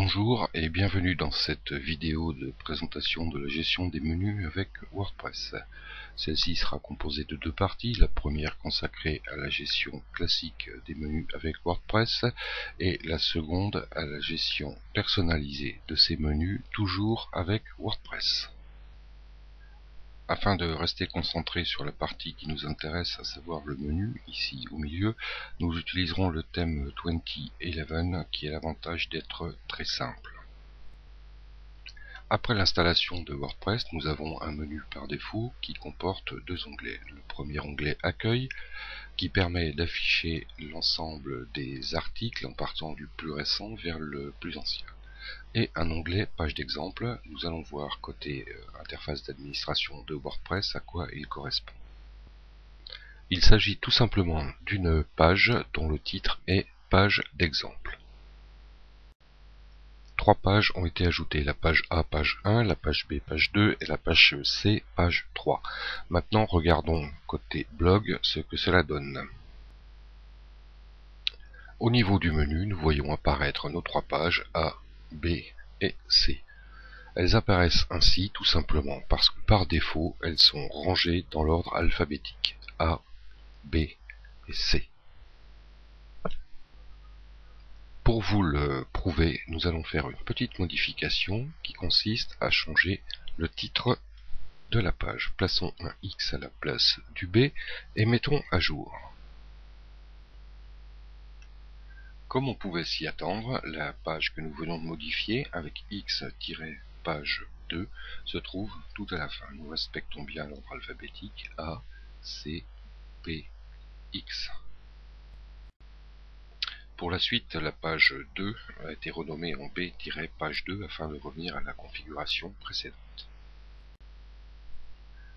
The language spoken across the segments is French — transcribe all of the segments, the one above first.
Bonjour et bienvenue dans cette vidéo de présentation de la gestion des menus avec WordPress. Celle-ci sera composée de deux parties, la première consacrée à la gestion classique des menus avec WordPress et la seconde à la gestion personnalisée de ces menus toujours avec WordPress. Afin de rester concentré sur la partie qui nous intéresse, à savoir le menu, ici au milieu, nous utiliserons le thème 2011 qui a l'avantage d'être très simple. Après l'installation de WordPress, nous avons un menu par défaut qui comporte deux onglets. Le premier onglet Accueil qui permet d'afficher l'ensemble des articles en partant du plus récent vers le plus ancien. Et un onglet Page d'exemple. Nous allons voir côté interface d'administration de WordPress à quoi il correspond. Il s'agit tout simplement d'une page dont le titre est Page d'exemple. Trois pages ont été ajoutées, la page A, page 1, la page B, page 2 et la page C, page 3. Maintenant, regardons côté blog ce que cela donne. Au niveau du menu, nous voyons apparaître nos trois pages A, B et C. Elles apparaissent ainsi tout simplement parce que par défaut, elles sont rangées dans l'ordre alphabétique A, B et C. Pour vous le prouver, nous allons faire une petite modification qui consiste à changer le titre de la page. Plaçons un X à la place du B et mettons à jour. Comme on pouvait s'y attendre, la page que nous venons de modifier avec X-page 2 se trouve tout à la fin. Nous respectons bien l'ordre alphabétique A, C, P, X. Pour la suite, la page 2 a été renommée en B-page 2 afin de revenir à la configuration précédente.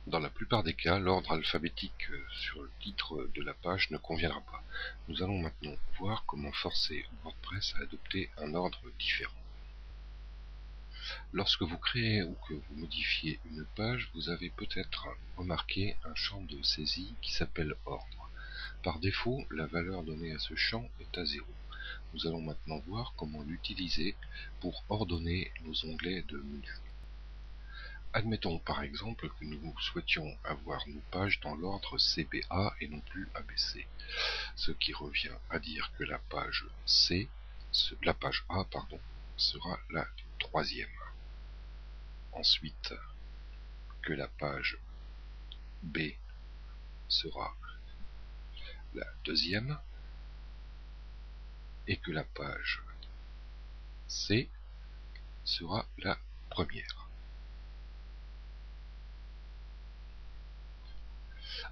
Dans la plupart des cas, l'ordre alphabétique sur le titre de la page ne conviendra pas. Nous allons maintenant voir comment forcer WordPress à adopter un ordre différent. Lorsque vous créez ou que vous modifiez une page, vous avez peut-être remarqué un champ de saisie qui s'appelle ordre. Par défaut, la valeur donnée à ce champ est à 0. Nous allons maintenant voir comment l'utiliser pour ordonner nos onglets de menu. Admettons par exemple que nous souhaitions avoir nos pages dans l'ordre CBA et non plus ABC, ce qui revient à dire que la page A sera la troisième. Ensuite, que la page B sera la deuxième et que la page C sera la première.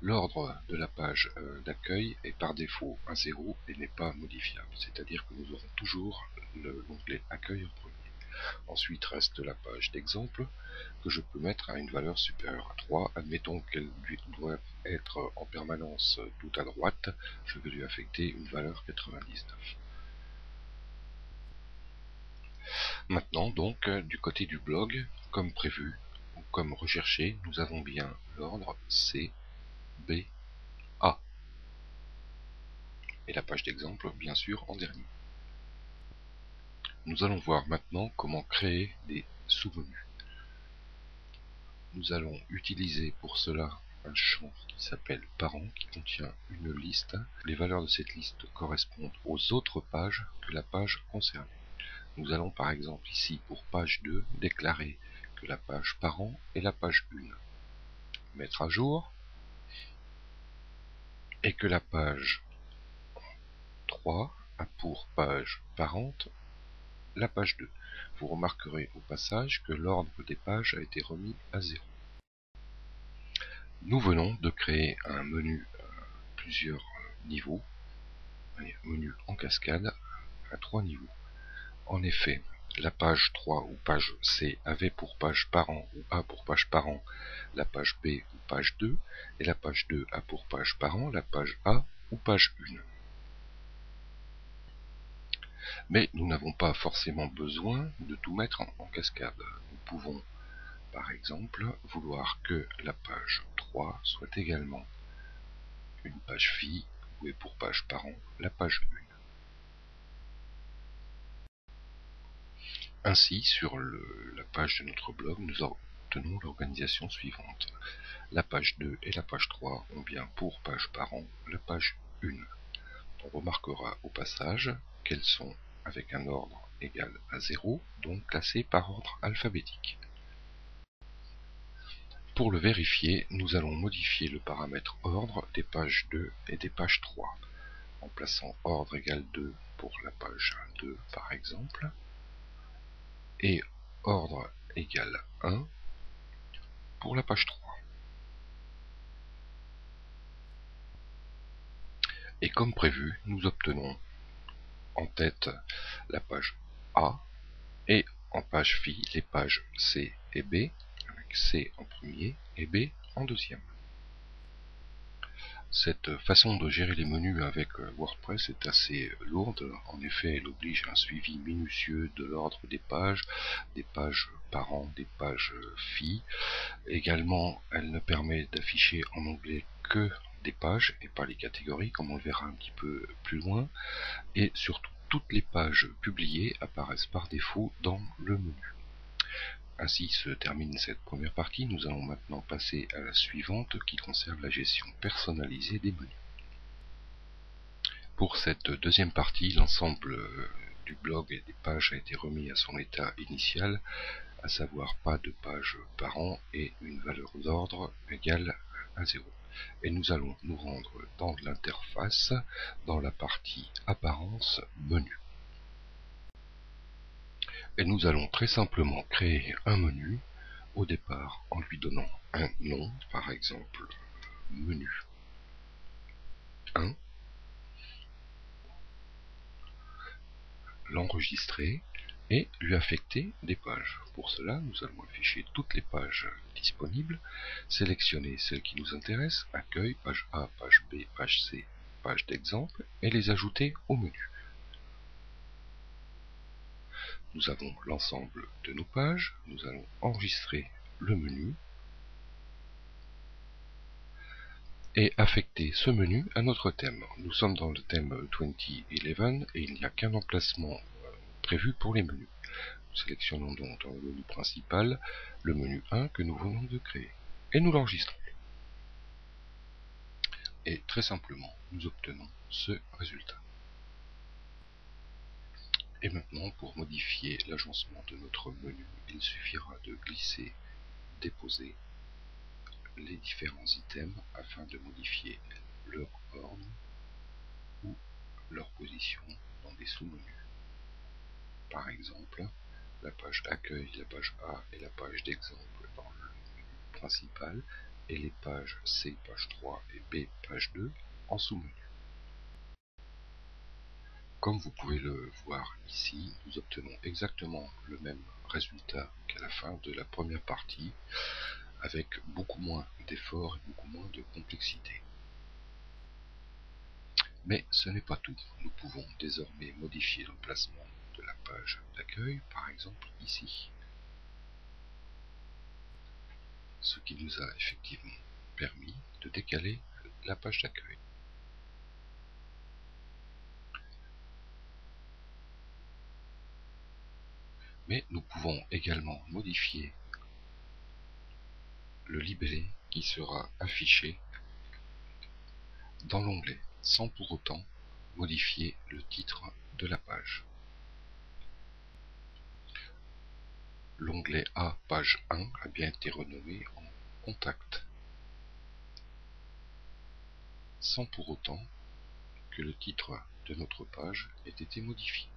L'ordre de la page d'accueil est par défaut un 0 et n'est pas modifiable, c'est-à-dire que nous aurons toujours l'onglet accueil en premier. Ensuite reste la page d'exemple que je peux mettre à une valeur supérieure à 3. Admettons qu'elle doit être en permanence tout à droite, je vais lui affecter une valeur 99. Maintenant donc, du côté du blog, comme prévu, ou comme recherché, nous avons bien l'ordre C, B, A. Et la page d'exemple, bien sûr, en dernier. Nous allons voir maintenant comment créer des sous-menus. Nous allons utiliser pour cela un champ qui s'appelle parent, qui contient une liste. Les valeurs de cette liste correspondent aux autres pages que la page concernée. Nous allons par exemple ici pour page 2 déclarer que la page parent est la page 1. Mettre à jour et que la page 3 a pour page parente la page 2. Vous remarquerez au passage que l'ordre des pages a été remis à 0. Nous venons de créer un menu à plusieurs niveaux, un menu en cascade à 3 niveaux. En effet, la page 3 ou page C avait pour page parent ou A pour page parent la page B ou page 2, et la page 2 a pour page parent la page A ou page 1. Mais nous n'avons pas forcément besoin de tout mettre en cascade. Nous pouvons, par exemple, vouloir que la page 3 soit également une page fille, où est pour page parent la page 1. Ainsi, sur la page de notre blog, nous obtenons l'organisation suivante. La page 2 et la page 3 ont bien pour page parent la page 1. On remarquera au passage qu'elles sont avec un ordre égal à 0, donc classées par ordre alphabétique. Pour le vérifier, nous allons modifier le paramètre ordre des pages 2 et des pages 3, en plaçant ordre égal 2 pour la page 2 par exemple, et ordre égal 1 pour la page 3. Et comme prévu, nous obtenons en tête la page A et en page phi les pages C et B, avec C en premier et B en deuxième. Cette façon de gérer les menus avec WordPress est assez lourde. En effet, elle oblige un suivi minutieux de l'ordre des pages parents, des pages phi. Également, elle ne permet d'afficher en onglet que des pages et pas les catégories, comme on le verra un petit peu plus loin. Et surtout, toutes les pages publiées apparaissent par défaut dans le menu. Ainsi se termine cette première partie. Nous allons maintenant passer à la suivante qui concerne la gestion personnalisée des menus. Pour cette deuxième partie, l'ensemble du blog et des pages a été remis à son état initial, à savoir pas de page parent et une valeur d'ordre égale à 0. Et nous allons nous rendre dans l'interface, dans la partie apparence menu. Et nous allons très simplement créer un menu au départ en lui donnant un nom, par exemple menu 1, l'enregistrer et lui affecter des pages. Pour cela, nous allons afficher toutes les pages disponibles, sélectionner celles qui nous intéressent, accueil, page A, page B, page C, page d'exemple, et les ajouter au menu. Nous avons l'ensemble de nos pages, nous allons enregistrer le menu et affecter ce menu à notre thème. Nous sommes dans le thème 2011 et il n'y a qu'un emplacement prévu pour les menus. Nous sélectionnons donc dans le menu principal le menu 1 que nous venons de créer et nous l'enregistrons. Et très simplement, nous obtenons ce résultat. Et maintenant, pour modifier l'agencement de notre menu, il suffira de glisser, déposer les différents items afin de modifier leur ordre ou leur position dans des sous-menus. Par exemple, la page accueil, la page A et la page d'exemple dans le menu principal et les pages C, page 3 et B, page 2 en sous-menu. Comme vous pouvez le voir ici, nous obtenons exactement le même résultat qu'à la fin de la première partie, avec beaucoup moins d'efforts et beaucoup moins de complexité. Mais ce n'est pas tout. Nous pouvons désormais modifier l'emplacement de la page d'accueil, par exemple ici. Ce qui nous a effectivement permis de décaler la page d'accueil. Mais nous pouvons également modifier le libellé qui sera affiché dans l'onglet, sans pour autant modifier le titre de la page. L'onglet A, page 1, a bien été renommé en Contact, sans pour autant que le titre de notre page ait été modifié.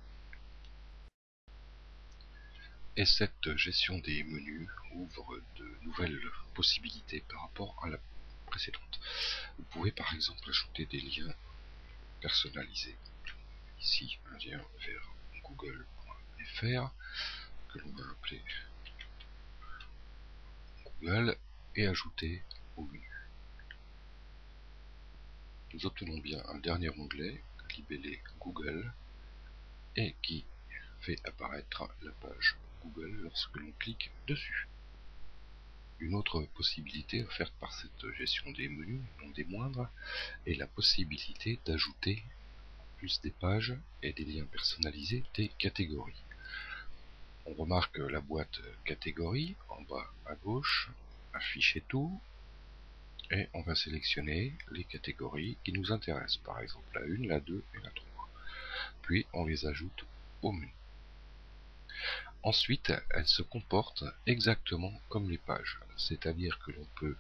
Et cette gestion des menus ouvre de nouvelles possibilités par rapport à la précédente. Vous pouvez par exemple ajouter des liens personnalisés. Ici, un lien vers google.fr que l'on va appeler Google et ajouter au menu. Nous obtenons bien un dernier onglet libellé Google et qui fait apparaître la page Google lorsque l'on clique dessus. Une autre possibilité offerte par cette gestion des menus, non des moindres, est la possibilité d'ajouter, en plus des pages et des liens personnalisés, des catégories. On remarque la boîte catégorie en bas à gauche, afficher tout, et on va sélectionner les catégories qui nous intéressent, par exemple la 1, la 2 et la 3. Puis on les ajoute au menu. Ensuite, elles se comportent exactement comme les pages, c'est-à-dire que l'on peut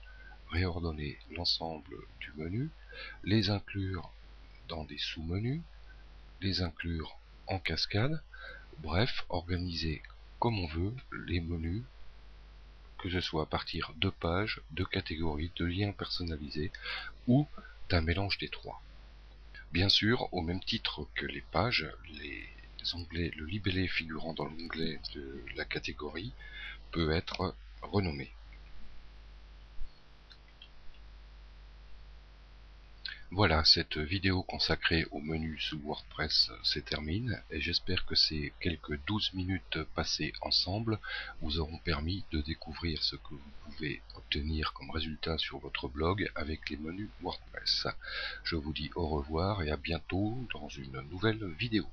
réordonner l'ensemble du menu, les inclure dans des sous-menus, les inclure en cascade, bref, organiser comme on veut les menus, que ce soit à partir de pages, de catégories, de liens personnalisés ou d'un mélange des trois. Bien sûr, au même titre que les pages, les onglets, le libellé figurant dans l'onglet de la catégorie peut être renommé. Voilà, cette vidéo consacrée au menu sous WordPress se termine et j'espère que ces quelques 12 minutes passées ensemble vous auront permis de découvrir ce que vous pouvez obtenir comme résultat sur votre blog avec les menus WordPress. Je vous dis au revoir et à bientôt dans une nouvelle vidéo.